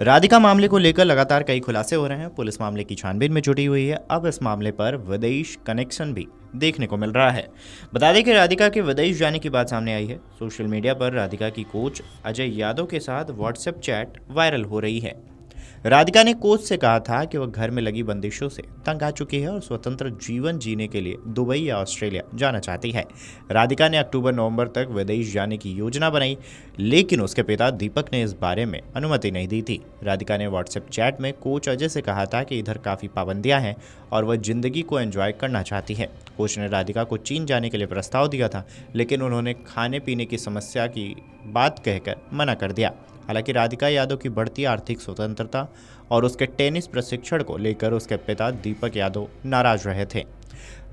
राधिका मामले को लेकर लगातार कई खुलासे हो रहे हैं। पुलिस मामले की छानबीन में जुटी हुई है। अब इस मामले पर विदेश कनेक्शन भी देखने को मिल रहा है। बता दें कि राधिका के विदेश जाने की बात सामने आई है। सोशल मीडिया पर राधिका की कोच अजय यादव के साथ व्हाट्सएप चैट वायरल हो रही है। राधिका ने कोच से कहा था कि वह घर में लगी बंदिशों से तंग आ चुकी है और स्वतंत्र जीवन जीने के लिए दुबई या ऑस्ट्रेलिया जाना चाहती है। राधिका ने अक्टूबर-नवंबर तक विदेश जाने की योजना बनाई, लेकिन उसके पिता दीपक ने इस बारे में अनुमति नहीं दी थी। राधिका ने व्हाट्सएप चैट में कोच अजय से कहा था कि इधर काफ़ी पाबंदियां हैं और वह जिंदगी को एंजॉय करना चाहती है। कोच ने राधिका को चीन जाने के लिए प्रस्ताव दिया था, लेकिन उन्होंने खाने पीने की समस्या की बात कहकर मना कर दिया। हालांकि राधिका यादव की बढ़ती आर्थिक स्वतंत्रता और उसके टेनिस प्रशिक्षण को लेकर उसके पिता दीपक यादव नाराज रहे थे।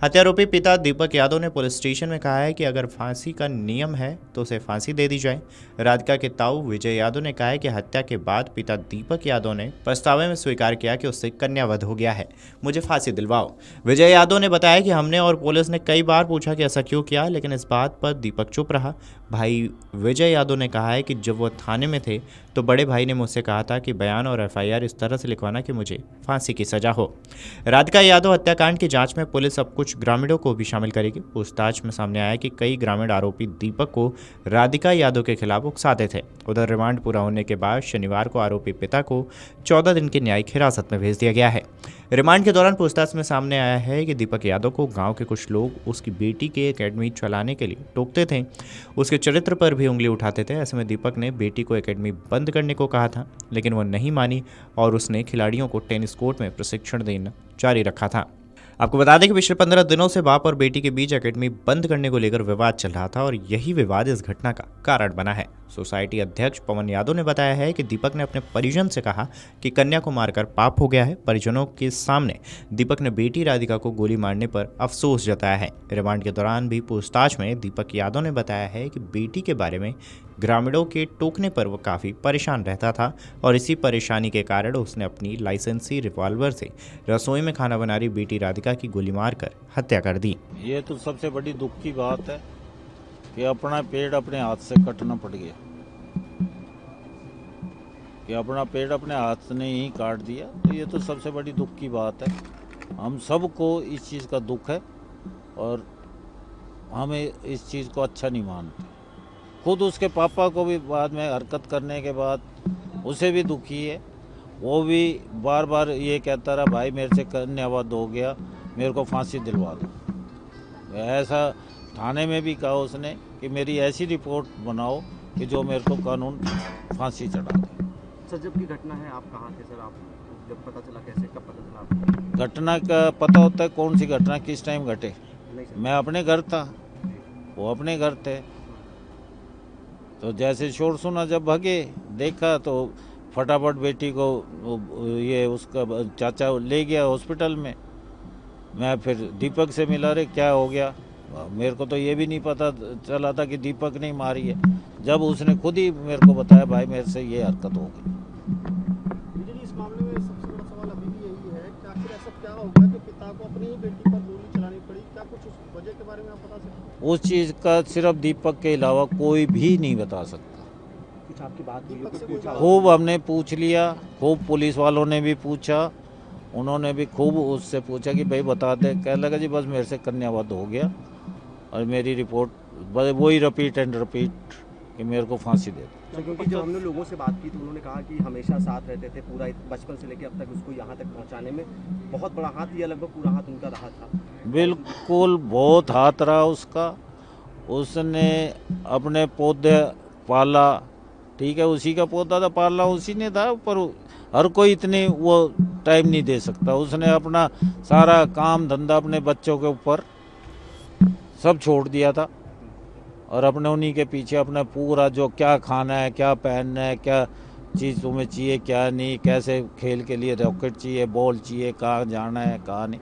हत्यारोपी पिता दीपक यादव ने पुलिस स्टेशन में कहा है कि अगर फांसी का नियम है तो उसे फांसी दे दी जाए। राधिका के ताऊ विजय यादव ने कहा है कि हत्या के बाद पिता दीपक यादव ने पछतावे में स्वीकार किया कि उससे कन्यावध हो गया है, मुझे फांसी दिलवाओ। विजय यादव ने बताया कि हमने और पुलिस ने कई बार पूछा कि ऐसा क्यों किया, लेकिन इस बात पर दीपक चुप रहा। भाई विजय यादव ने कहा है कि जब वो थाने में थे तो बड़े भाई ने मुझसे कहा था कि बयान और एफआईआर इस तरह से लिखवाना कि मुझे फांसी की सजा हो। राधिका यादव हत्याकांड की जांच में पुलिस अब कुछ ग्रामीणों को भी शामिल करेगी। पूछताछ में सामने आया कि कई ग्रामीण आरोपी दीपक को राधिका यादव के खिलाफ उकसाते थे। उधर रिमांड पूरा होने के बाद शनिवार को आरोपी पिता को 14 दिन की न्यायिक हिरासत में भेज दिया गया है। रिमांड के दौरान पूछताछ में सामने आया है कि दीपक यादव को गांव के कुछ लोग उसकी बेटी के एकेडमी चलाने के लिए टोकते थे, उसके चरित्र पर भी उंगली उठाते थे। ऐसे में दीपक ने बेटी को एकेडमी बंद करने को कहा था, लेकिन वह नहीं मानी और उसने खिलाड़ियों को टेनिस कोर्ट में प्रशिक्षण देना जारी रखा था। आपको बता दें कि पिछले 15 दिनों से बाप और बेटी के बीच एकेडमी बंद करने को लेकर विवाद चल रहा था और यही विवाद इस घटना का कारण बना है। सोसाइटी अध्यक्ष पवन यादव ने बताया है कि दीपक ने अपने परिजन से कहा कि कन्या को मारकर पाप हो गया है। परिजनों के सामने दीपक ने बेटी राधिका को गोली मारने पर अफसोस जताया है। रिमांड के दौरान भी पूछताछ में दीपक यादव ने बताया है कि बेटी के बारे में ग्रामीणों के टोकने पर वह काफ़ी परेशान रहता था और इसी परेशानी के कारण उसने अपनी लाइसेंसी रिवॉल्वर से रसोई में खाना बना रही बेटी राधिका की गोली मारकर हत्या कर दी। ये तो सबसे बड़ी दुख की बात है कि अपना पेड़ अपने हाथ से कटना पड़ गया, कि अपना पेड़ अपने हाथ ने ही काट दिया। तो ये तो सबसे बड़ी दुख की बात है। हम सबको इस चीज़ का दुख है और हमें इस चीज़ को अच्छा नहीं मानते। खुद उसके पापा को भी बाद में हरकत करने के बाद उसे भी दुखी है। वो भी बार बार ये कहता रहा भाई मेरे से कन्यावध हो गया, मेरे को फांसी दिलवा दो। ऐसा थाने में भी कहा उसने कि मेरी ऐसी रिपोर्ट बनाओ कि जो मेरे को कानून फांसी चढ़ा दे। सर जब की घटना है आप कहाँ थे सर? आप जब पता चला कैसे, कब पता चला आपको? घटना का पता होता है कौन सी घटना किस टाइम घटे? नहीं सर। मैं अपने घर था, वो अपने घर थे। तो जैसे शोर सुना, जब भागे देखा तो फटाफट बेटी को ये उसका चाचा ले गया हॉस्पिटल में। मैं फिर दीपक से मिला, रे क्या हो गया? मेरे को तो ये भी नहीं पता चला था कि दीपक ने मारी है। जब उसने खुद ही मेरे को बताया भाई मेरे से ये हरकत हो गई। इस मामले में सबसे बड़ा सवाल अभी भी यही है कि आखिर ऐसा क्या हो गया कि पिता को अपनी ही बेटी पर गोली चलानी पड़ी? क्या कुछ उस वजह के बारे में आप बता सकते हैं? उस चीज़ का सिर्फ दीपक के अलावा कोई भी नहीं बता सकता। कुछ आपकी बात हुई? खूब हमने पूछ लिया, खूब पुलिस वालों ने भी पूछा, उन्होंने भी खूब उससे पूछा कि भाई बता दे। कह लगा जी बस मेरे से कन्यावध हो गया और मेरी रिपोर्ट बस वही रिपीट एंड रिपीट कि मेरे को फांसी दे दो। क्योंकि जब हमने लोगों से बात की तो उन्होंने कहा कि हमेशा साथ रहते थे, पूरा बचपन से लेकर अब तक उसको यहाँ तक पहुँचाने में बहुत बड़ा हाथ, या लगभग पूरा हाथ उनका रहा था। बिल्कुल बहुत हाथ रहा उसका। उसने अपने पौधे पाला, ठीक है, उसी का पौधा था, पाला उसी ने था, पर हर कोई इतनी वो टाइम नहीं दे सकता। उसने अपना सारा काम धंधा अपने बच्चों के ऊपर सब छोड़ दिया था और अपने उन्हीं के पीछे अपना पूरा जो क्या खाना है, क्या पहनना है, क्या चीज़ तुम्हें चाहिए, क्या नहीं, कैसे खेल के लिए रॉकेट चाहिए, बॉल चाहिए, कहाँ जाना है कहाँ नहीं,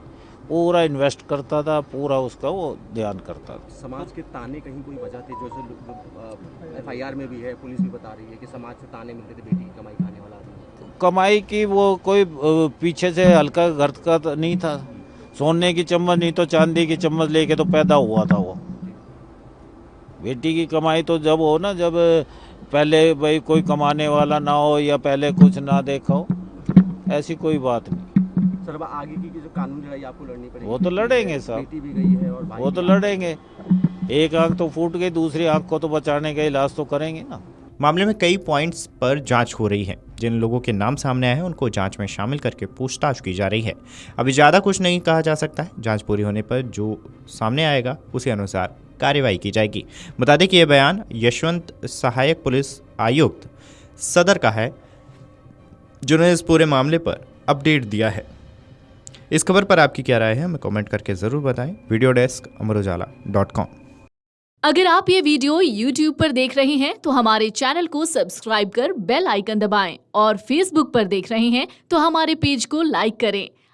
पूरा इन्वेस्ट करता था, पूरा उसका वो ध्यान करता था। समाज के ताने कहीं कोई वजह थी? जो एफआईआर में भी है, पुलिस भी बता रही है कि समाज से ताने मिलते थे, बेटी की कमाई खाने वाला आदमी। कमाई की वो कोई पीछे से हल्का घर का नहीं था। सोने की चम्मच नहीं तो चांदी की चम्मच लेके तो पैदा हुआ था वो। बेटी की कमाई तो जब हो ना, जब पहले भाई कोई कमाने वाला ना हो या पहले कुछ ना देखा हो, ऐसी कोई बात नहीं। सर अब आगे की जो कानून लड़ाई आपको लड़नी पड़ेगी, वो तो लड़ेंगे साहब, बेटी भी गई है और भाई वो तो भी लड़ेंगे। एक आंख तो फूट गई, दूसरी आंख को तो बचाने का इलाज तो करेंगे ना। मामले में कई पॉइंट्स पर जांच हो रही है। जिन लोगों के नाम सामने आए हैं उनको जांच में शामिल करके पूछताछ की जा रही है। अभी ज़्यादा कुछ नहीं कहा जा सकता है। जांच पूरी होने पर जो सामने आएगा उसी अनुसार कार्रवाई की जाएगी। बता दें कि यह बयान यशवंत सहायक पुलिस आयुक्त सदर का है, जिन्होंने इस पूरे मामले पर अपडेट दिया है। इस खबर पर आपकी क्या राय है हमें कमेंट करके ज़रूर बताएं। वीडियो डेस्क अमरोजाला.com। अगर आप ये वीडियो YouTube पर देख रहे हैं तो हमारे चैनल को सब्सक्राइब कर बेल आइकन दबाएं और Facebook पर देख रहे हैं तो हमारे पेज को लाइक करें।